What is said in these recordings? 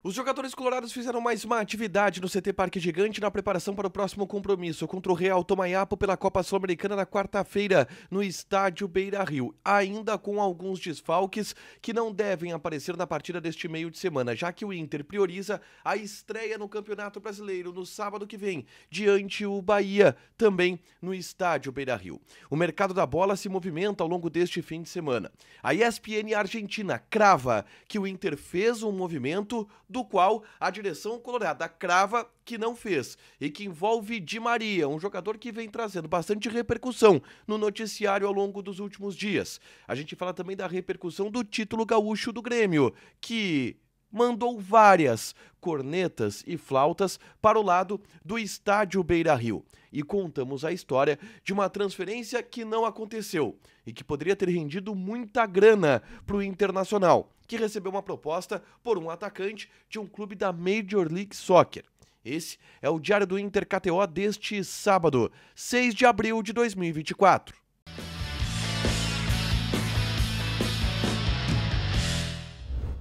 Os jogadores colorados fizeram mais uma atividade no CT Parque Gigante na preparação para o próximo compromisso contra o Real Tomayapo pela Copa Sul-Americana na quarta-feira no estádio Beira-Rio, ainda com alguns desfalques que não devem aparecer na partida deste meio de semana, já que o Inter prioriza a estreia no Campeonato Brasileiro no sábado que vem, diante o Bahia, também no estádio Beira-Rio. O mercado da bola se movimenta ao longo deste fim de semana. A ESPN Argentina crava que o Inter fez um movimento do qual a direção colorada crava que não fez, e que envolve Di Maria, um jogador que vem trazendo bastante repercussão no noticiário ao longo dos últimos dias. A gente fala também da repercussão do título gaúcho do Grêmio, que mandou várias cornetas e flautas para o lado do estádio Beira-Rio. E contamos a história de uma transferência que não aconteceu e que poderia ter rendido muita grana para o Internacional, que recebeu uma proposta por um atacante de um clube da Major League Soccer. Esse é o Diário do Inter KTO deste sábado, 6 de abril de 2024.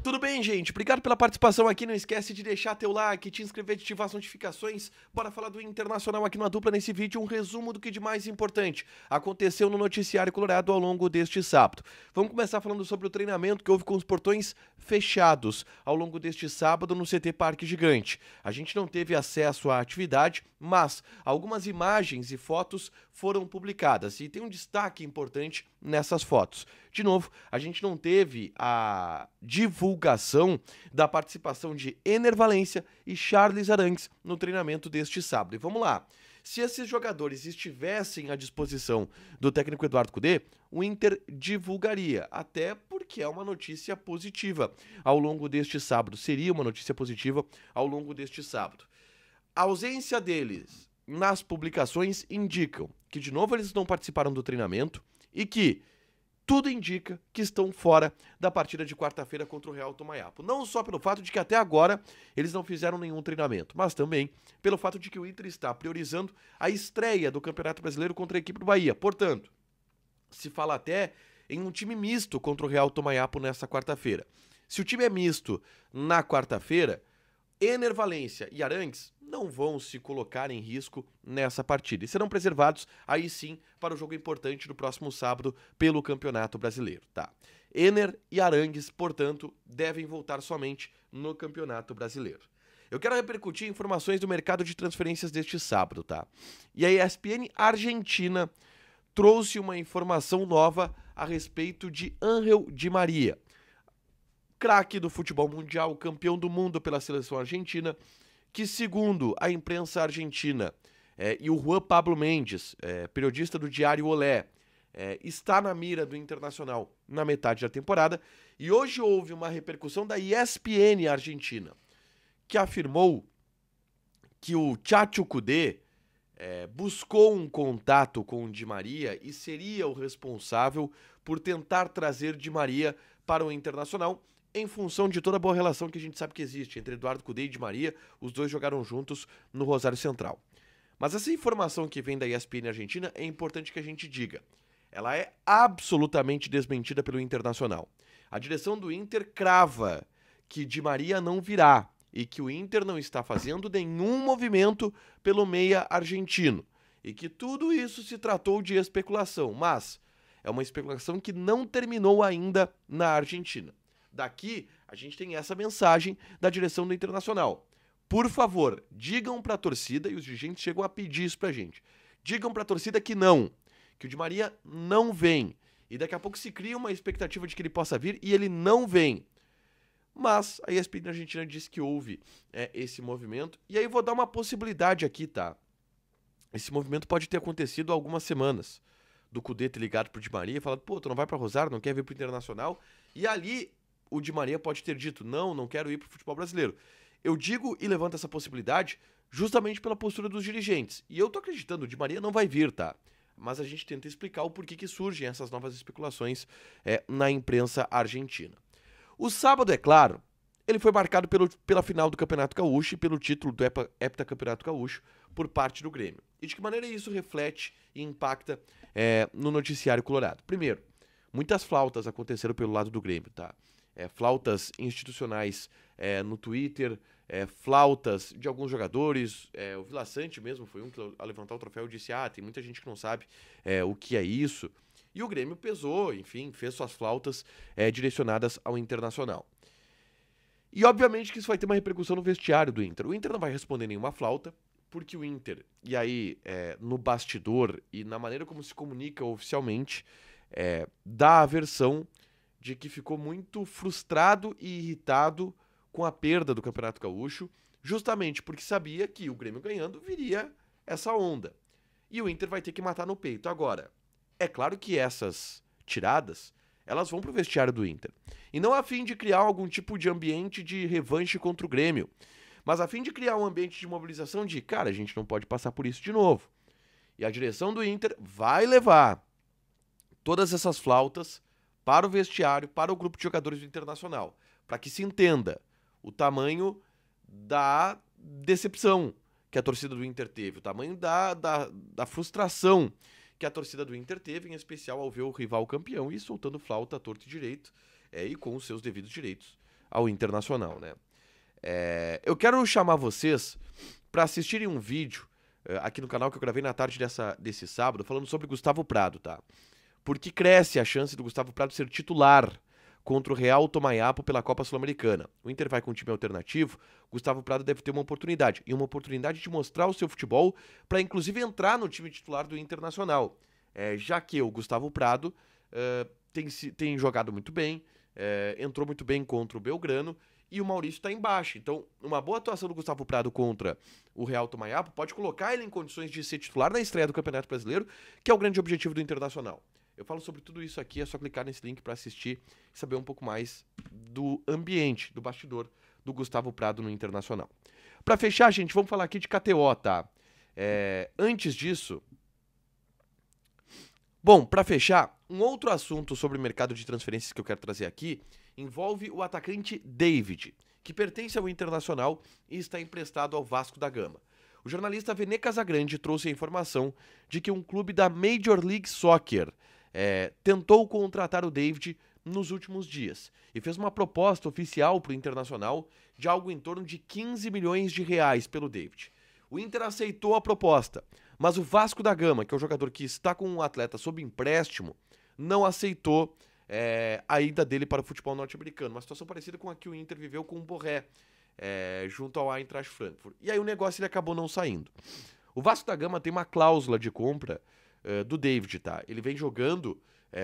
Tudo bem, gente? Obrigado pela participação aqui. Não esquece de deixar teu like, te inscrever, de ativar as notificações. Bora falar do Internacional aqui na dupla nesse vídeo. Um resumo do que de mais importante aconteceu no noticiário colorado ao longo deste sábado. Vamos começar falando sobre o treinamento que houve com os portões fechados ao longo deste sábado no CT Parque Gigante. A gente não teve acesso à atividade, mas algumas imagens e fotos foram publicadas e tem um destaque importante nessas fotos. De novo, a gente não teve a divulgação da participação de Ener Valencia e Charles Arangues no treinamento deste sábado. E vamos lá. Se esses jogadores estivessem à disposição do técnico Eduardo Cudê, o Inter divulgaria, até porque é uma notícia positiva ao longo deste sábado. Seria uma notícia positiva ao longo deste sábado. A ausência deles nas publicações indicam que, de novo, eles não participaram do treinamento e que tudo indica que estão fora da partida de quarta-feira contra o Real Tomayapo. Não só pelo fato de que até agora eles não fizeram nenhum treinamento, mas também pelo fato de que o Inter está priorizando a estreia do Campeonato Brasileiro contra a equipe do Bahia. Portanto, se fala até em um time misto contra o Real Tomayapo nesta quarta-feira. Se o time é misto na quarta-feira, Ener Valencia e Arangues não vão se colocar em risco nessa partida e serão preservados aí sim para o jogo importante do próximo sábado pelo Campeonato Brasileiro, tá? Ener e Arangues, portanto, devem voltar somente no Campeonato Brasileiro. Eu quero repercutir informações do mercado de transferências deste sábado, tá? E a ESPN Argentina trouxe uma informação nova a respeito de Ángel Di Maria, craque do futebol mundial, campeão do mundo pela seleção argentina, que segundo a imprensa argentina e o Juan Pablo Mendes, periodista do Diário Olé, está na mira do Internacional na metade da temporada, e hoje houve uma repercussão da ESPN Argentina, que afirmou que o Chacho Cudê buscou um contato com o Di Maria e seria o responsável por tentar trazer Di Maria para o Internacional, em função de toda a boa relação que a gente sabe que existe entre Eduardo Cudê e Di Maria. Os dois jogaram juntos no Rosário Central. Mas essa informação que vem da ESPN Argentina é importante que a gente diga. Ela é absolutamente desmentida pelo Internacional. A direção do Inter crava que Di Maria não virá e que o Inter não está fazendo nenhum movimento pelo meia argentino e que tudo isso se tratou de especulação, mas é uma especulação que não terminou ainda na Argentina. Daqui, a gente tem essa mensagem da direção do Internacional. Por favor, digam para a torcida, e os dirigentes chegam a pedir isso para a gente, digam para a torcida que o Di Maria não vem. E daqui a pouco se cria uma expectativa de que ele possa vir e ele não vem. Mas a ESPN Argentina diz que houve esse movimento. E aí eu vou dar uma possibilidade aqui, tá? Esse movimento pode ter acontecido há algumas semanas. Do Cudê ter ligado pro Di Maria e falado, pô, tu não vai para Rosário, não quer vir pro Internacional? E ali o Di Maria pode ter dito, não quero ir pro futebol brasileiro. Eu digo e levanto essa possibilidade justamente pela postura dos dirigentes. E eu tô acreditando, o Di Maria não vai vir, tá? Mas a gente tenta explicar o porquê que surgem essas novas especulações na imprensa argentina. O sábado, é claro, ele foi marcado pela final do Campeonato Gaúcho e pelo título do Heptacampeonato Gaúcho por parte do Grêmio. E de que maneira isso reflete e impacta no noticiário colorado? Primeiro, muitas flautas aconteceram pelo lado do Grêmio, tá? Flautas institucionais no Twitter, flautas de alguns jogadores. O Vila Sante mesmo foi um que, ao levantar o troféu, disse: tem muita gente que não sabe o que é isso. E o Grêmio pesou, enfim, fez suas flautas direcionadas ao Internacional. E obviamente que isso vai ter uma repercussão no vestiário do Inter. O Inter não vai responder nenhuma flauta, porque o Inter, e aí no bastidor e na maneira como se comunica oficialmente, dá a versão de que ficou muito frustrado e irritado com a perda do Campeonato Gaúcho, justamente porque sabia que o Grêmio ganhando viria essa onda. E o Inter vai ter que matar no peito. Agora, é claro que essas tiradas, elas vão pro vestiário do Inter. E não a fim de criar algum tipo de ambiente de revanche contra o Grêmio, mas a fim de criar um ambiente de mobilização de, cara, a gente não pode passar por isso de novo. E a direção do Inter vai levar todas essas flautas para o vestiário, para o grupo de jogadores do Internacional, para que se entenda o tamanho da decepção que a torcida do Inter teve, o tamanho da frustração que a torcida do Inter teve, em especial ao ver o rival campeão e soltando flauta à torto e direito, e com os seus devidos direitos ao Internacional, né? Eu quero chamar vocês para assistirem um vídeo aqui no canal que eu gravei na tarde desse sábado, falando sobre Gustavo Prado, tá? Porque cresce a chance do Gustavo Prado ser titular contra o Real Tomayapo pela Copa Sul-Americana. O Inter vai com um time alternativo, Gustavo Prado deve ter uma oportunidade, e uma oportunidade de mostrar o seu futebol para inclusive entrar no time titular do Internacional, já que o Gustavo Prado tem jogado muito bem, entrou muito bem contra o Belgrano, e o Maurício está embaixo. Então, uma boa atuação do Gustavo Prado contra o Real Tomayapo pode colocar ele em condições de ser titular na estreia do Campeonato Brasileiro, que é o grande objetivo do Internacional. Eu falo sobre tudo isso aqui, é só clicar nesse link para assistir e saber um pouco mais do ambiente, do bastidor do Gustavo Prado no Internacional. Para fechar, gente, vamos falar aqui de KTO, tá? Antes disso... Bom, para fechar, um outro assunto sobre o mercado de transferências que eu quero trazer aqui envolve o atacante David, que pertence ao Internacional e está emprestado ao Vasco da Gama. O jornalista Vene Casagrande trouxe a informação de que um clube da Major League Soccer tentou contratar o David nos últimos dias e fez uma proposta oficial para o Internacional de algo em torno de 15 milhões de reais pelo David. O Inter aceitou a proposta, mas o Vasco da Gama, que é o jogador que está com um atleta sob empréstimo, não aceitou a ida dele para o futebol norte-americano. Uma situação parecida com a que o Inter viveu com o Borré, junto ao Eintracht Frankfurt. E aí o negócio ele acabou não saindo. O Vasco da Gama tem uma cláusula de compra do David, tá? Ele vem jogando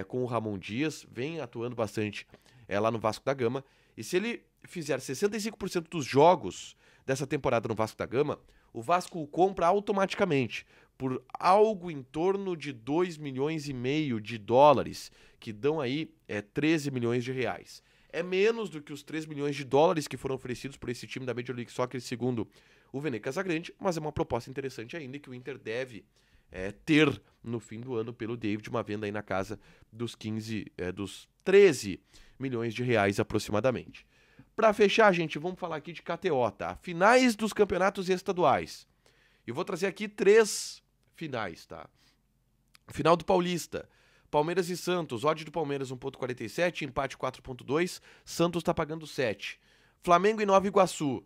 com o Ramon Dias, vem atuando bastante lá no Vasco da Gama, e se ele fizer 65% dos jogos dessa temporada no Vasco da Gama, o Vasco o compra automaticamente por algo em torno de 2,5 milhões de dólares, que dão aí 13 milhões de reais. É menos do que os 3 milhões de dólares que foram oferecidos por esse time da Major League Soccer, segundo o Vene Casagrande, mas é uma proposta interessante ainda que o Inter deve ter no fim do ano pelo David, uma venda aí na casa dos 13 milhões de reais aproximadamente. Para fechar, gente, vamos falar aqui de KTO, tá? Finais dos campeonatos estaduais. Eu vou trazer aqui 3 finais, tá? Final do Paulista. Palmeiras e Santos. Odd do Palmeiras 1,47, empate 4,2. Santos tá pagando 7. Flamengo e Nova Iguaçu.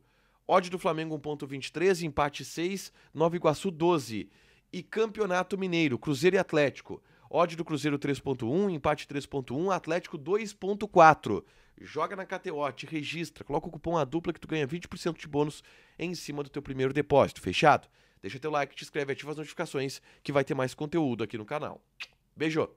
Odd do Flamengo 1,23, empate 6. Nova Iguaçu 12. E Campeonato Mineiro, Cruzeiro e Atlético. Odd do Cruzeiro 3,1, empate 3,1, Atlético 2,4. Joga na KTO, te registra, coloca o cupom ADUPLA que tu ganha 20% de bônus em cima do teu primeiro depósito, fechado? Deixa teu like, te inscreve, ativa as notificações que vai ter mais conteúdo aqui no canal. Beijo!